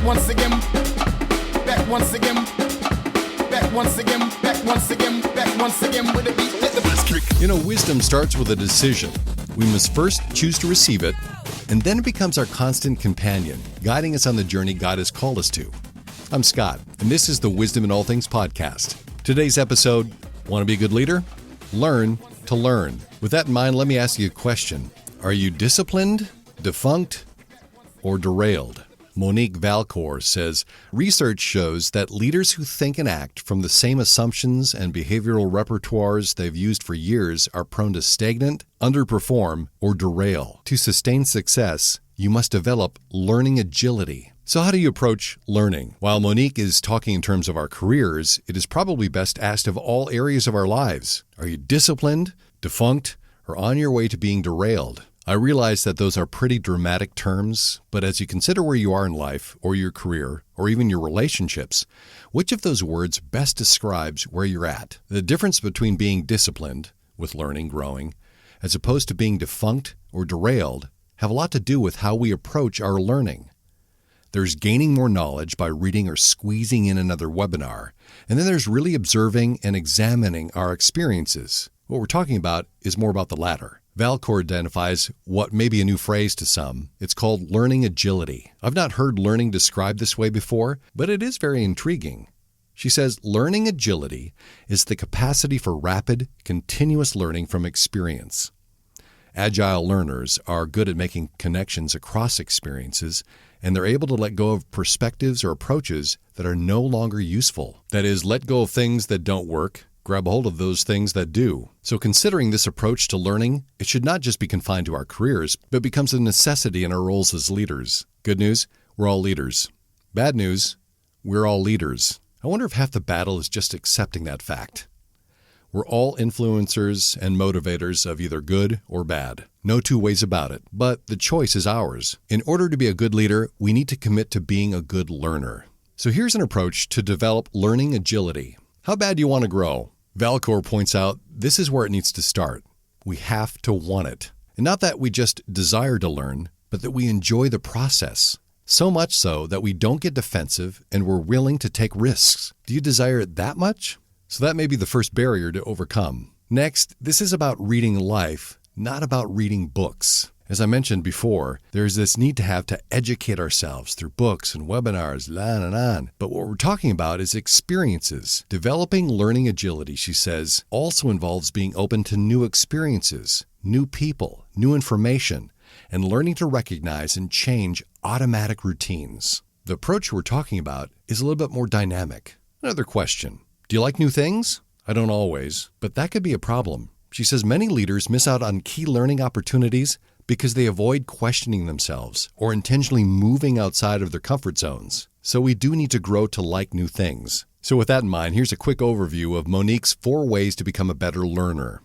once again, back once again, back once again, back once again, back once again with a beat. Let the bass kick. You know, wisdom starts with a decision. We must first choose to receive it, and then it becomes our constant companion, guiding us on the journey God has called us to. I'm Scott, and this is the Wisdom in All Things podcast. Today's episode, want to be a good leader? Learn to learn. With that in mind, let me ask you a question. Are you disciplined, defunct, or derailed? Monique Valcour says, research shows that leaders who think and act from the same assumptions and behavioral repertoires they've used for years are prone to stagnate, underperform, or derail. To sustain success, you must develop learning agility. So how do you approach learning? While Monique is talking in terms of our careers, it is probably best asked of all areas of our lives. Are you disciplined, defunct, or on your way to being derailed? I realize that those are pretty dramatic terms, but as you consider where you are in life, or your career, or even your relationships, which of those words best describes where you're at? The difference between being disciplined, with learning, growing, as opposed to being defunct or derailed, have a lot to do with how we approach our learning. There's gaining more knowledge by reading or squeezing in another webinar, and then there's really observing and examining our experiences. What we're talking about is more about the latter. Valcour identifies what may be a new phrase to some. It's called learning agility. I've not heard learning described this way before, but it is very intriguing. She says learning agility is the capacity for rapid, continuous learning from experience. Agile learners are good at making connections across experiences, and they're able to let go of perspectives or approaches that are no longer useful. That is, let go of things that don't work, grab a hold of those things that do. So considering this approach to learning, it should not just be confined to our careers, but becomes a necessity in our roles as leaders. Good news, we're all leaders. Bad news, we're all leaders. I wonder if half the battle is just accepting that fact. We're all influencers and motivators of either good or bad. No two ways about it, but the choice is ours. In order to be a good leader, we need to commit to being a good learner. So here's an approach to develop learning agility. How bad do you want to grow? Valcour points out this is where it needs to start. We have to want it. And not that we just desire to learn, but that we enjoy the process. So much so that we don't get defensive and we're willing to take risks. Do you desire it that much? So that may be the first barrier to overcome. Next, this is about reading life, not about reading books. As I mentioned before, there's this need to educate ourselves through books and webinars, on and on. But what we're talking about is experiences. Developing learning agility, she says, also involves being open to new experiences, new people, new information, and learning to recognize and change automatic routines. The approach we're talking about is a little bit more dynamic. Another question. Do you like new things? I don't always, but that could be a problem. She says many leaders miss out on key learning opportunities because they avoid questioning themselves or intentionally moving outside of their comfort zones. So we do need to grow to like new things. So with that in mind, here's a quick overview of Monique's 4 ways to become a better learner.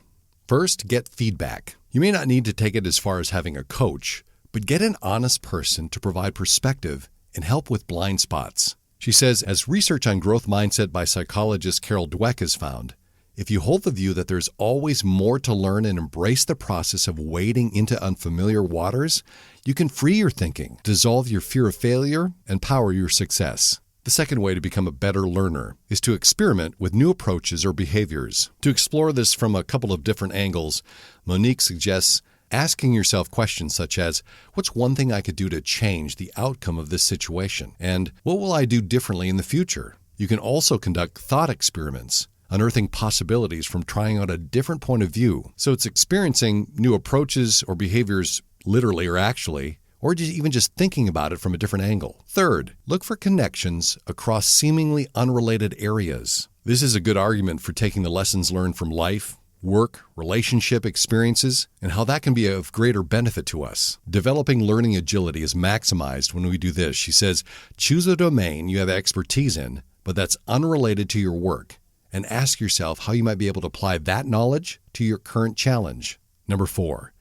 First, get feedback. You may not need to take it as far as having a coach, but get an honest person to provide perspective and help with blind spots. She says, as research on growth mindset by psychologist Carol Dweck has found, if you hold the view that there's always more to learn and embrace the process of wading into unfamiliar waters, you can free your thinking, dissolve your fear of failure, and power your success. The second way to become a better learner is to experiment with new approaches or behaviors. To explore this from a couple of different angles, Monique suggests asking yourself questions such as, what's one thing I could do to change the outcome of this situation? And what will I do differently in the future? You can also conduct thought experiments, unearthing possibilities from trying out a different point of view. So it's experiencing new approaches or behaviors literally or actually, or even just thinking about it from a different angle. Third, look for connections across seemingly unrelated areas. This is a good argument for taking the lessons learned from life, work, relationship experiences, and how that can be of greater benefit to us. Developing learning agility is maximized when we do this. She says, choose a domain you have expertise in, but that's unrelated to your work, and ask yourself how you might be able to apply that knowledge to your current challenge. Number 4,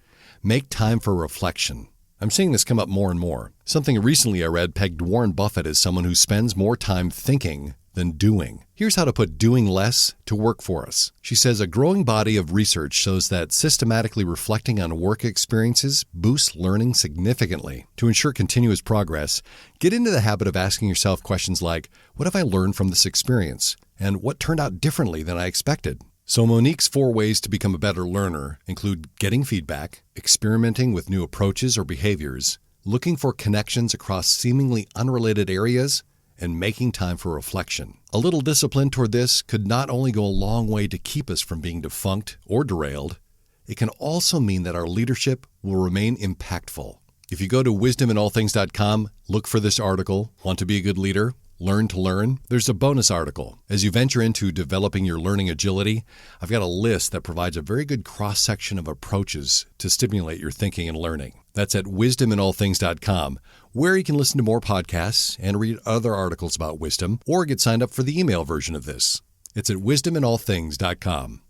make time for reflection. I'm seeing this come up more and more. Something recently I read pegged Warren Buffett as someone who spends more time thinking than doing. Here's how to put doing less to work for us. She says a growing body of research shows that systematically reflecting on work experiences boosts learning significantly. To ensure continuous progress, get into the habit of asking yourself questions like, what have I learned from this experience? And what turned out differently than I expected? So Monique's 4 ways to become a better learner include getting feedback, experimenting with new approaches or behaviors, looking for connections across seemingly unrelated areas, and making time for reflection. A little discipline toward this could not only go a long way to keep us from being defunct or derailed, it can also mean that our leadership will remain impactful. If you go to wisdominallthings.com, look for this article, Want to be a Good Leader? Learn to Learn, there's a bonus article. As you venture into developing your learning agility, I've got a list that provides a very good cross-section of approaches to stimulate your thinking and learning. That's at wisdominallthings.com, where you can listen to more podcasts and read other articles about wisdom, or get signed up for the email version of this. It's at wisdominallthings.com.